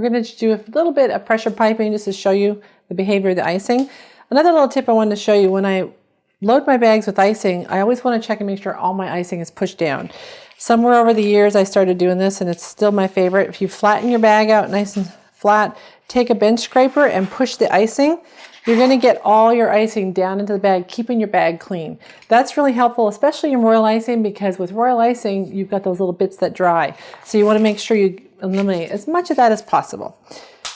we're going to do a little bit of pressure piping just to show you the behavior of the icing. Another little tip I wanted to show you, when I load my bags with icing, I always want to check and make sure all my icing is pushed down. Somewhere over the years I started doing this, and it's still my favorite. If you flatten your bag out nice and flat, take a bench scraper and push the icing. You're going to get all your icing down into the bag, keeping your bag clean. That's really helpful, especially in royal icing, because with royal icing, you've got those little bits that dry. So you want to make sure you eliminate as much of that as possible.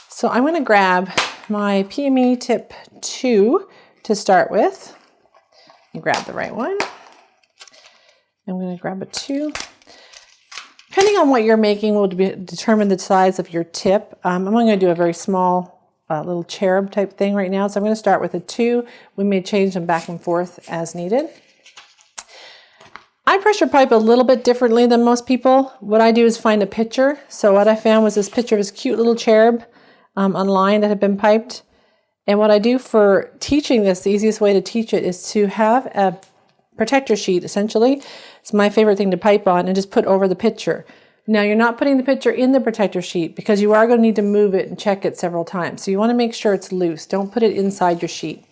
So I'm going to grab my PME tip 2 to start with. And grab the right one. I'm going to grab a 2. Depending on what you're making will determine the size of your tip. I'm only going to do a very small little cherub type thing right now. So I'm going to start with a 2. We may change them back and forth as needed. I pressure pipe a little bit differently than most people. What I do is find a picture. So what I found was this picture of this cute little cherub online that had been piped. And what I do for teaching this, the easiest way to teach it is to have a protector sheet, essentially. It's my favorite thing to pipe on, and just put over the picture. Now, you're not putting the picture in the protector sheet because you are going to need to move it and check it several times. So you want to make sure it's loose. Don't put it inside your sheet.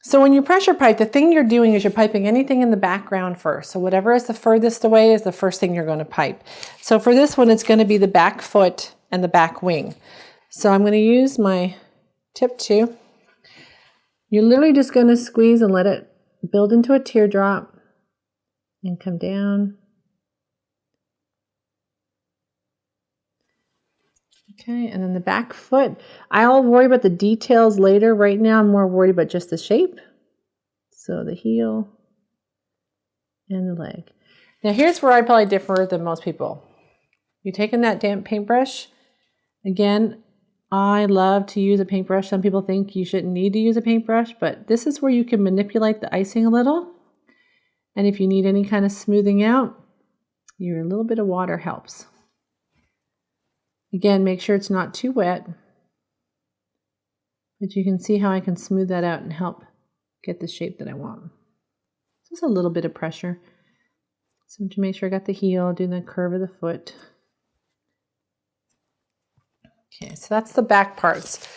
So when you pressure pipe, the thing you're doing is you're piping anything in the background first. So whatever is the furthest away is the first thing you're going to pipe. So for this one, it's going to be the back foot and the back wing. So I'm going to use my tip 2. You're literally just going to squeeze and let it build into a teardrop and come down. Okay, and then the back foot. I'll worry about the details later. Right now, I'm more worried about just the shape. So the heel and the leg. Now here's where I probably differ than most people. You're taking that damp paintbrush. Again, I love to use a paintbrush. Some people think you shouldn't need to use a paintbrush, but this is where you can manipulate the icing a little. And if you need any kind of smoothing out, a little bit of water helps. Again, make sure it's not too wet, but you can see how I can smooth that out and help get the shape that I want. Just a little bit of pressure. So to make sure I got the heel, do the curve of the foot. Okay, so that's the back parts.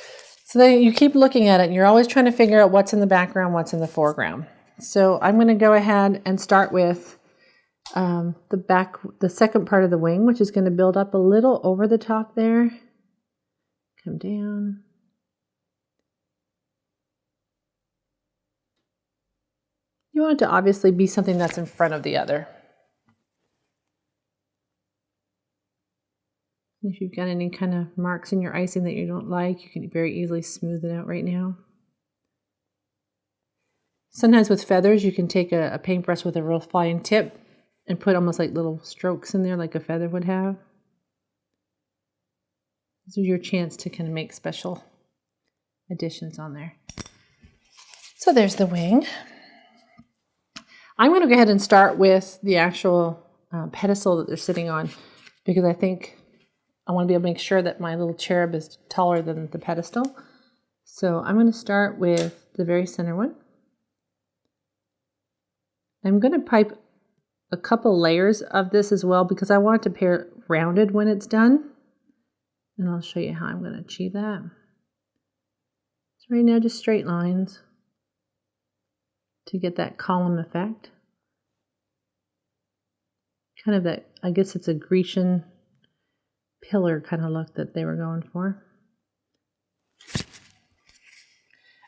So then you keep looking at it and you're always trying to figure out what's in the background, what's in the foreground. So I'm going to go ahead and start with the second part of the wing, which is going to build up a little over the top there. Come down. You want it to obviously be something that's in front of the other. If you've got any kind of marks in your icing that you don't like, you can very easily smooth it out right now. Sometimes with feathers, you can take a paintbrush with a real fine tip and put almost like little strokes in there like a feather would have. This is your chance to kind of make special additions on there. So there's the wing. I'm going to go ahead and start with the actual pedestal that they're sitting on, because I think I want to be able to make sure that my little cherub is taller than the pedestal. So I'm going to start with the very center one. I'm going to pipe a couple layers of this as well because I want it to appear rounded when it's done. And I'll show you how I'm going to achieve that. So right now, just straight lines to get that column effect. Kind of that, I guess it's a Grecian pillar kind of look that they were going for.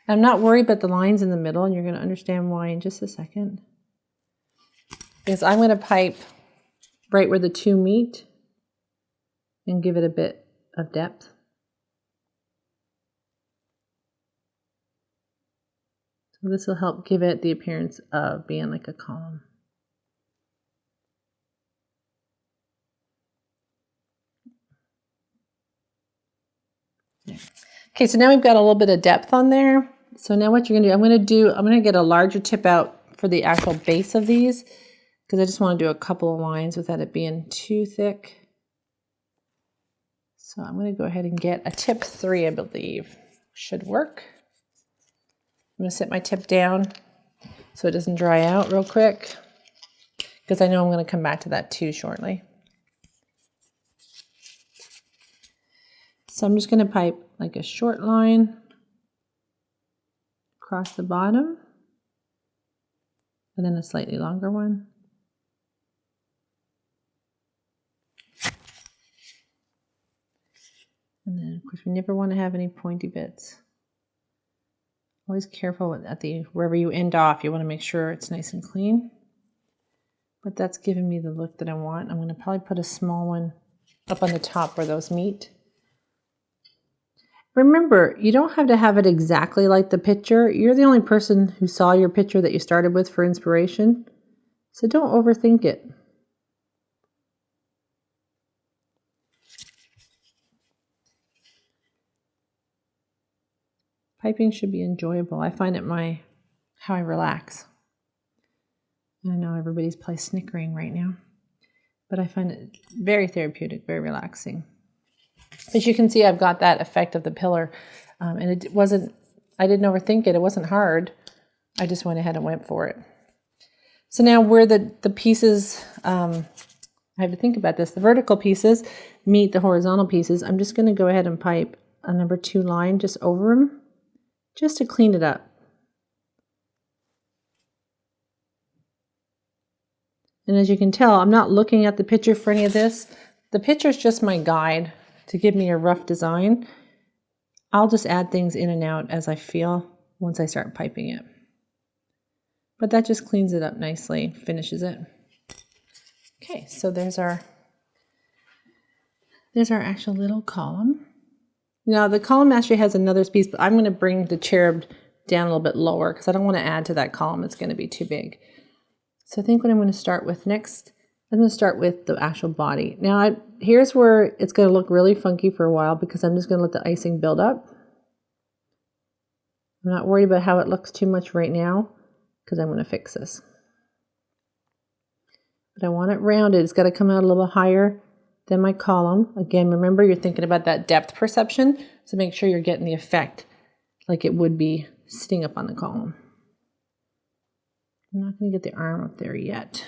I'm not worried about the lines in the middle, and you're going to understand why in just a second. Because I'm going to pipe right where the two meet and give it a bit of depth. So this will help give it the appearance of being like a column. Okay, so now we've got a little bit of depth on there. So now what you're going to do, I'm going to get a larger tip out for the actual base of these, because I just want to do a couple of lines without it being too thick. So I'm going to go ahead and get a tip 3, I believe. Should work. I'm going to set my tip down so it doesn't dry out real quick, because I know I'm going to come back to that too shortly. So I'm just going to pipe like a short line across the bottom, and then a slightly longer one. And then, of course, we never want to have any pointy bits. Always careful at wherever you end off, you want to make sure it's nice and clean. But that's giving me the look that I want. I'm going to probably put a small one up on the top where those meet. Remember, you don't have to have it exactly like the picture. You're the only person who saw your picture that you started with for inspiration. So don't overthink it. Piping should be enjoyable. I find it how I relax. I know everybody's probably snickering right now, but I find it very therapeutic, very relaxing. As you can see, I've got that effect of the pillar, and I didn't overthink it. It wasn't hard. I just went ahead and went for it. So now where the pieces, I have to think about this, the vertical pieces meet the horizontal pieces, I'm just going to go ahead and pipe a number 2 line just over them, just to clean it up. And as you can tell, I'm not looking at the picture for any of this. The picture is just my guide to give me a rough design. I'll just add things in and out as I feel once I start piping it. But that just cleans it up nicely, finishes it. Okay, so there's our actual little column. Now the column actually has another piece, but I'm going to bring the cherub down a little bit lower because I don't want to add to that column. It's going to be too big. So I think what I'm going to start with next, I'm going to start with the actual body. Now here's where it's going to look really funky for a while because I'm just going to let the icing build up. I'm not worried about how it looks too much right now because I'm going to fix this. But I want it rounded. It's got to come out a little bit higher than my column. Again, remember you're thinking about that depth perception, so make sure you're getting the effect like it would be sitting up on the column. I'm not going to get the arm up there yet.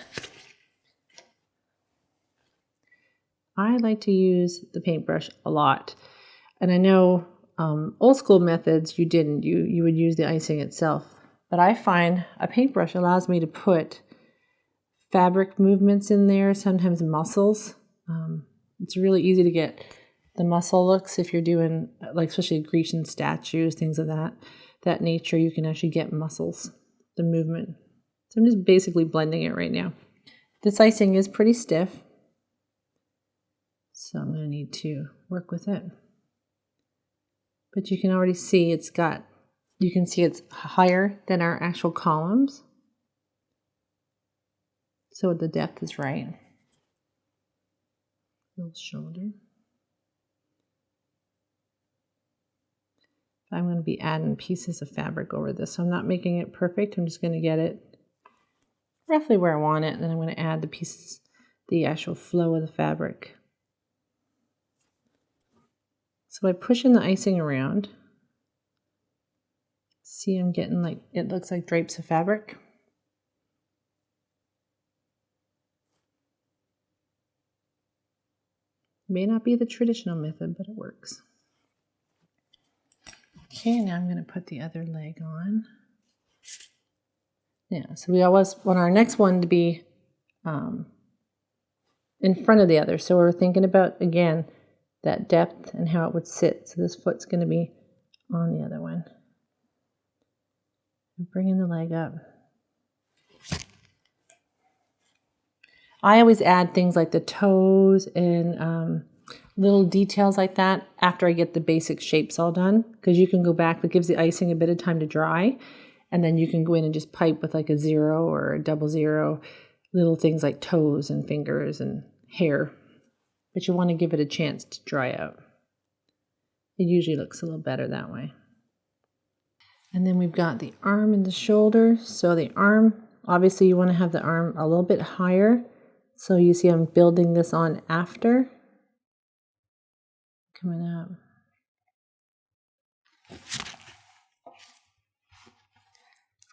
I like to use the paintbrush a lot. And I know old school methods you didn't. You would use the icing itself. But I find a paintbrush allows me to put fabric movements in there, sometimes muscles. It's really easy to get the muscle looks if you're doing, like especially Grecian statues, things of that nature. You can actually get muscles, the movement. So I'm just basically blending it right now. This icing is pretty stiff, so I'm going to need to work with it. But you can already see it's higher than our actual columns. So the depth is right. Little shoulder. I'm going to be adding pieces of fabric over this, so I'm not making it perfect. I'm just going to get it roughly where I want it, and then I'm going to add the pieces, the actual flow of the fabric. So by pushing the icing around, see I'm getting like, it looks like drapes of fabric. May not be the traditional method, but it works. Okay, now I'm going to put the other leg on. Yeah, so we always want our next one to be in front of the other. So we're thinking about, again, that depth and how it would sit. So this foot's going to be on the other one. I'm bringing the leg up. I always add things like the toes and little details like that after I get the basic shapes all done, because you can go back. It gives the icing a bit of time to dry, and then you can go in and just pipe with like a 0 or a 00, little things like toes and fingers and hair. But you want to give it a chance to dry out. It usually looks a little better that way. And then we've got the arm and the shoulder. So the arm, obviously you want to have the arm a little bit higher. So you see I'm building this on after. Coming up.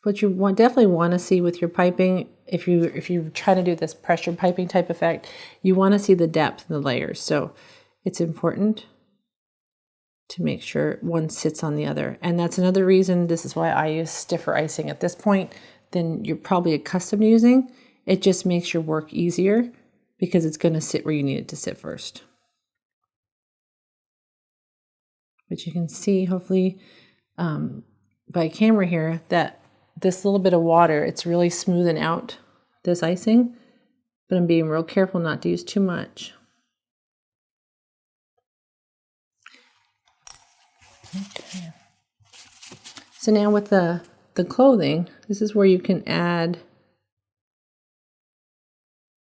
What you definitely want to see with your piping, if you're trying to do this pressure piping type effect, you want to see the depth of the layers. So it's important to make sure one sits on the other. And that's another reason, this is why I use stiffer icing at this point than you're probably accustomed to using. It just makes your work easier because it's going to sit where you need it to sit first. But you can see, hopefully, by camera here, that this little bit of water, it's really smoothing out this icing, but I'm being real careful not to use too much. Okay. So now with the clothing, this is where you can add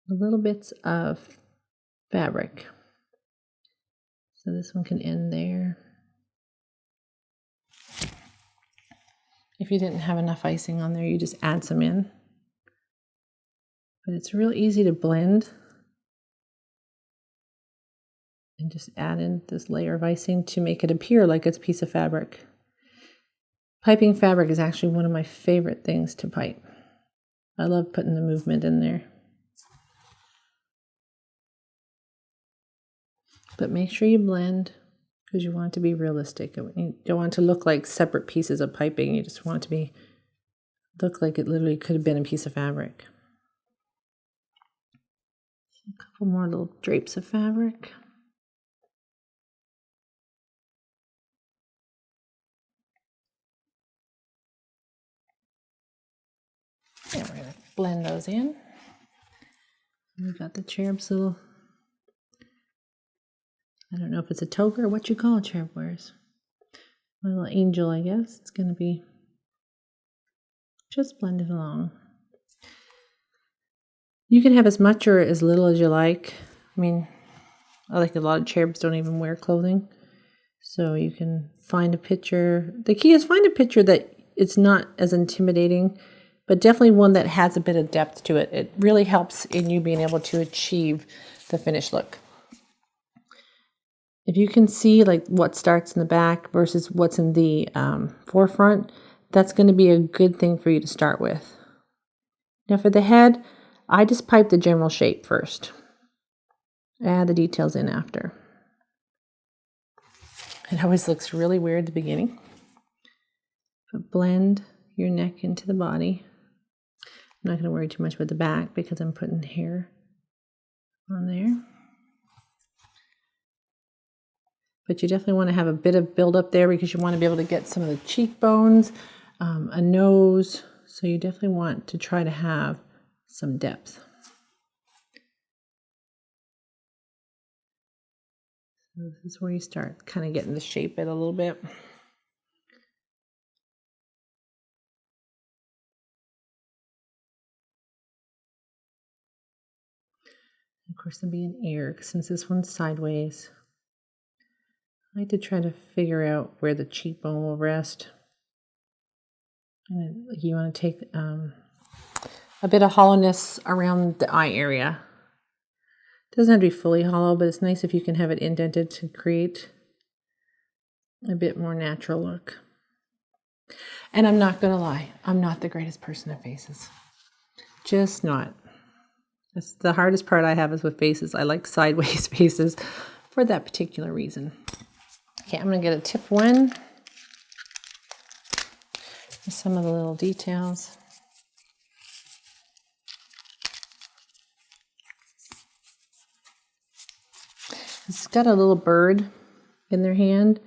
the little bits of fabric. So this one can end there. If you didn't have enough icing on there, you just add some in. But it's real easy to blend and just add in this layer of icing to make it appear like it's a piece of fabric. Piping fabric is actually one of my favorite things to pipe. I love putting the movement in there. But make sure you blend because you want it to be realistic. You don't want it to look like separate pieces of piping. You just want it to look like it literally could have been a piece of fabric. A couple more little drapes of fabric. And we're going to blend those in. We've got the cherub's little, I don't know if it's a toga or what you call a cherub wears. A little angel, I guess. It's going to be just blended along. You can have as much or as little as you like. I mean, I like a lot of cherubs don't even wear clothing. So you can find a picture. The key is find a picture that it's not as intimidating, but definitely one that has a bit of depth to it. It really helps in you being able to achieve the finished look. If you can see like what starts in the back versus what's in the forefront, that's going to be a good thing for you to start with. Now for the head, I just pipe the general shape first. Add the details in after. It always looks really weird at the beginning. But blend your neck into the body. I'm not going to worry too much about the back because I'm putting hair on there. But you definitely want to have a bit of build-up there because you want to be able to get some of the cheekbones, a nose. So you definitely want to try to have some depth. So this is where you start kind of getting the shape it a little bit. Of course, there'll be an ear since this one's sideways. I like to try to figure out where the cheekbone will rest. And you want to take a bit of hollowness around the eye area. It doesn't have to be fully hollow, but it's nice if you can have it indented to create a bit more natural look. And I'm not going to lie, I'm not the greatest person at faces. Just not. That's the hardest part I have is with faces. I like sideways faces for that particular reason. Okay, I'm going to get a tip one. Some of the little details. It's got a little bird in their hand.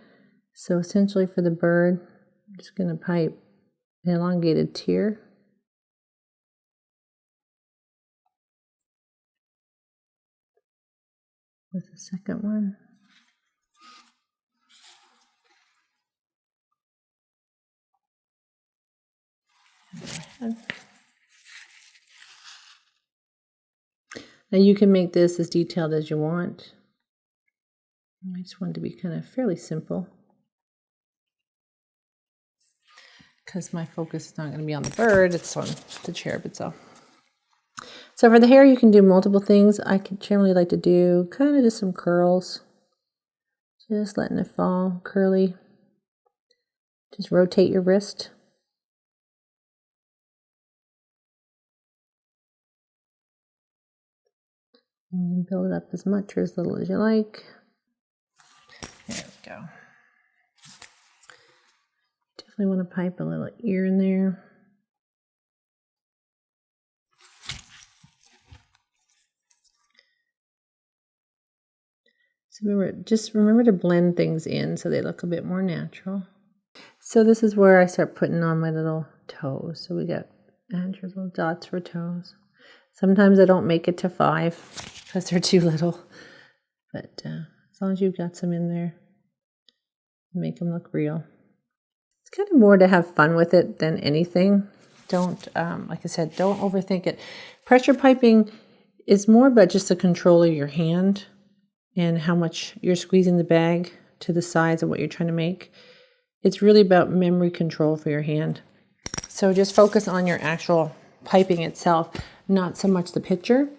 So essentially for the bird, I'm just going to pipe an elongated tear. With the second one. Now you can make this as detailed as you want. I just want it to be kind of fairly simple because my focus is not going to be on the bird, it's on the cherub itself. So for the hair, you can do multiple things. I can generally like to do kind of just some curls. Just letting it fall curly. Just rotate your wrist. And build it up as much or as little as you like. There we go. Definitely want to pipe a little ear in there. So just remember to blend things in so they look a bit more natural. So this is where I start putting on my little toes. So we got add your little dots for toes. Sometimes I don't make it to 5 because they're too little. But as long as you've got some in there, make them look real. It's kind of more to have fun with it than anything. Don't, like I said, don't overthink it. Pressure piping is more about just the control of your hand and how much you're squeezing the bag to the size of what you're trying to make. It's really about memory control for your hand. So just focus on your actual piping itself, not so much the picture.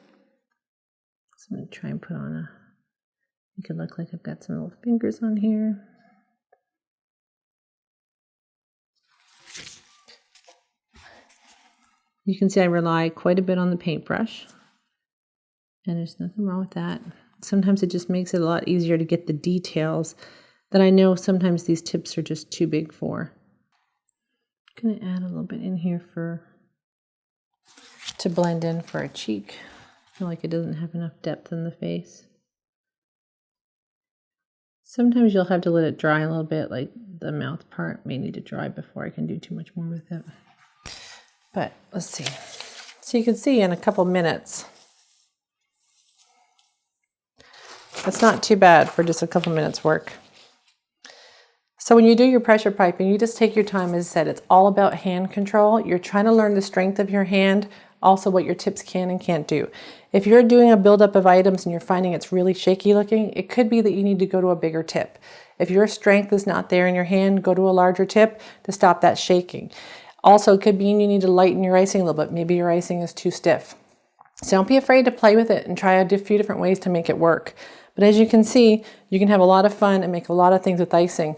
So I'm going to try and put on make it look like I've got some little fingers on here. You can see I rely quite a bit on the paintbrush, and there's nothing wrong with that. Sometimes it just makes it a lot easier to get the details that I know sometimes these tips are just too big for. I'm going to add a little bit in here to blend in for a cheek. I feel like it doesn't have enough depth in the face. Sometimes you'll have to let it dry a little bit, like the mouth part may need to dry before I can do too much more with it. But let's see. So you can see in a couple minutes, that's not too bad for just a couple minutes work. So when you do your pressure piping, you just take your time. As I said, it's all about hand control. You're trying to learn the strength of your hand, also what your tips can and can't do. If you're doing a buildup of items and you're finding it's really shaky looking, it could be that you need to go to a bigger tip. If your strength is not there in your hand, go to a larger tip to stop that shaking. Also, it could mean you need to lighten your icing a little bit. Maybe your icing is too stiff. So don't be afraid to play with it and try a few different ways to make it work. But as you can see, you can have a lot of fun and make a lot of things with icing.